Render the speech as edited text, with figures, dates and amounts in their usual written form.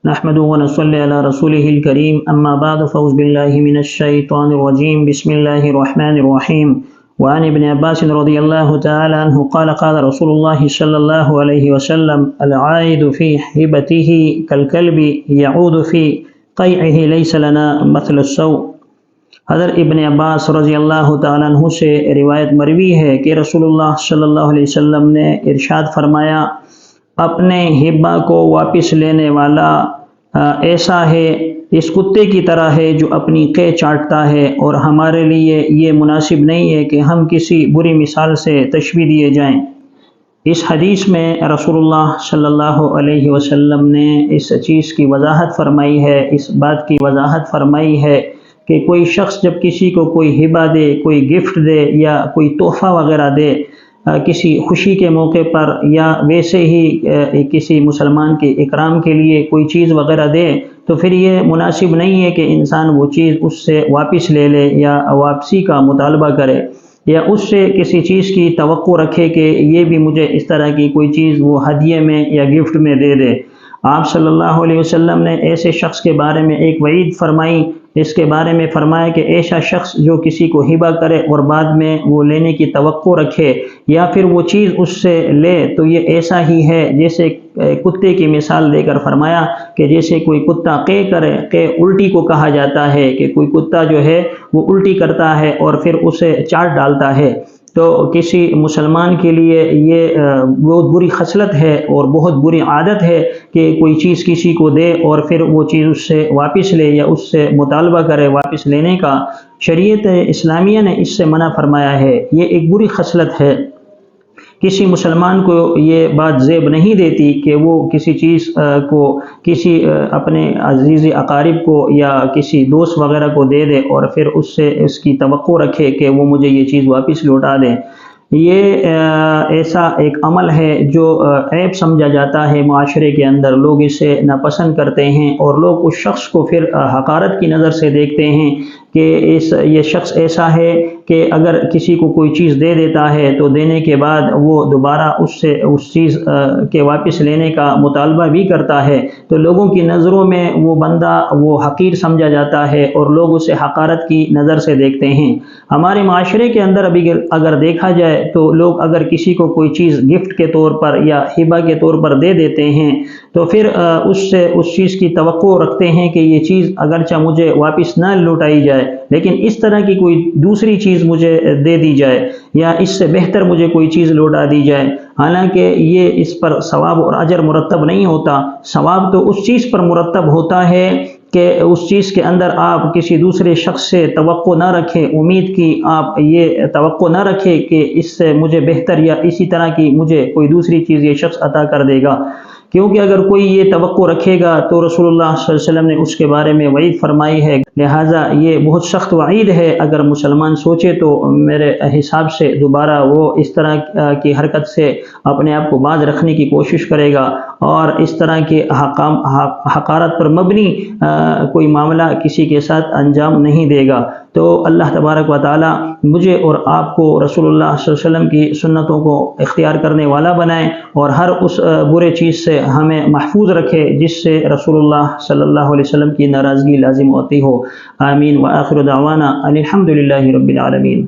نحمده ونصلي على رسوله الكريم اما بعد فاعوذ بالله من الشيطان الرجيم بسم الله الرحمن الرحيم وعن ابن عباس رضي الله تعالى عنه قال قال رسول الله صلى الله عليه وسلم العائد في هبته كالكلب يعود في قيعه ليس لنا مثل السوء۔ حضرت ابن عباس رضی اللہ تعالیٰ عنہ سے روایت مروی ہے کہ رسول اللہ صلی اللہ علیہ وسلم نے ارشاد فرمایا، اپنے ہبہ کو واپس لینے والا ایسا ہے، اس کتے کی طرح ہے جو اپنی قے چاٹتا ہے، اور ہمارے لیے یہ مناسب نہیں ہے کہ ہم کسی بری مثال سے تشبیہ دیے جائیں۔ اس حدیث میں رسول اللہ صلی اللہ علیہ وسلم نے اس چیز کی وضاحت فرمائی ہے، اس بات کی وضاحت فرمائی ہے کہ کوئی شخص جب کسی کو کوئی ہبہ دے، کوئی گفٹ دے یا کوئی تحفہ وغیرہ دے کسی خوشی کے موقع پر، یا ویسے ہی کسی مسلمان کے اکرام کے لیے کوئی چیز وغیرہ دے، تو پھر یہ مناسب نہیں ہے کہ انسان وہ چیز اس سے واپس لے لے یا واپسی کا مطالبہ کرے، یا اس سے کسی چیز کی توقع رکھے کہ یہ بھی مجھے اس طرح کی کوئی چیز وہ ہدیے میں یا گفٹ میں دے دے۔ آپ صلی اللہ علیہ وسلم نے ایسے شخص کے بارے میں ایک وعید فرمائی، اس کے بارے میں فرمایا کہ ایسا شخص جو کسی کو ہبہ کرے اور بعد میں وہ لینے کی توقع رکھے یا پھر وہ چیز اس سے لے، تو یہ ایسا ہی ہے جیسے کتے کی مثال دے کر فرمایا کہ جیسے کوئی کتا قے کرے، قے الٹی کو کہا جاتا ہے کہ کوئی کتا جو ہے وہ الٹی کرتا ہے اور پھر اسے چاٹ ڈالتا ہے۔ تو کسی مسلمان کے لیے یہ بہت بری خصلت ہے اور بہت بری عادت ہے کہ کوئی چیز کسی کو دے اور پھر وہ چیز اس سے واپس لے یا اس سے مطالبہ کرے واپس لینے کا۔ شریعت اسلامیہ نے اس سے منع فرمایا ہے، یہ ایک بری خصلت ہے۔ کسی مسلمان کو یہ بات زیب نہیں دیتی کہ وہ کسی چیز کو کسی اپنے عزیز اقارب کو یا کسی دوست وغیرہ کو دے دے اور پھر اس سے اس کی توقع رکھے کہ وہ مجھے یہ چیز واپس لوٹا دے۔ یہ ایسا ایک عمل ہے جو عیب سمجھا جاتا ہے معاشرے کے اندر، لوگ اسے ناپسند کرتے ہیں اور لوگ اس شخص کو پھر حقارت کی نظر سے دیکھتے ہیں کہ یہ شخص ایسا ہے کہ اگر کسی کو کوئی چیز دے دیتا ہے تو دینے کے بعد وہ دوبارہ اس سے اس چیز کے واپس لینے کا مطالبہ بھی کرتا ہے، تو لوگوں کی نظروں میں وہ بندہ وہ حقیر سمجھا جاتا ہے اور لوگ اسے حقارت کی نظر سے دیکھتے ہیں۔ ہمارے معاشرے کے اندر ابھی اگر دیکھا جائے تو لوگ اگر کسی کو کوئی چیز گفٹ کے طور پر یا ہبہ کے طور پر دے دیتے ہیں تو پھر اس سے اس چیز کی توقع رکھتے ہیں کہ یہ چیز اگرچہ مجھے واپس نہ لوٹائی جائے لیکن اس طرح کی کوئی دوسری چیز مجھے دے دی جائے یا اس سے بہتر مجھے کوئی چیز لوٹا دی جائے، حالانکہ یہ اس پر ثواب اور اجر مرتب نہیں ہوتا۔ ثواب تو اس چیز پر مرتب ہوتا ہے کہ اس چیز کے اندر آپ کسی دوسرے شخص سے توقع نہ رکھیں، امید کی آپ یہ توقع نہ رکھیں کہ اس سے مجھے بہتر یا اسی طرح کی مجھے کوئی دوسری چیز یہ شخص عطا کر دے گا، کیونکہ اگر کوئی یہ توقع رکھے گا تو رسول اللہ صلی اللہ علیہ وسلم نے اس کے بارے میں وعید فرمائی ہے، لہٰذا یہ بہت سخت وعید ہے۔ اگر مسلمان سوچے تو میرے حساب سے دوبارہ وہ اس طرح کی حرکت سے اپنے آپ کو باز رکھنے کی کوشش کرے گا اور اس طرح کے حقارت پر مبنی کوئی معاملہ کسی کے ساتھ انجام نہیں دے گا۔ تو اللہ تبارک و تعالی مجھے اور آپ کو رسول اللہ صلی اللہ علیہ وسلم کی سنتوں کو اختیار کرنے والا بنائے اور ہر اس برے چیز سے ہمیں محفوظ رکھے جس سے رسول اللہ صلی اللہ علیہ وسلم کی ناراضگی لازم ہوتی ہو۔ آمین وآخر دعوانا الحمد للہ رب العالمین۔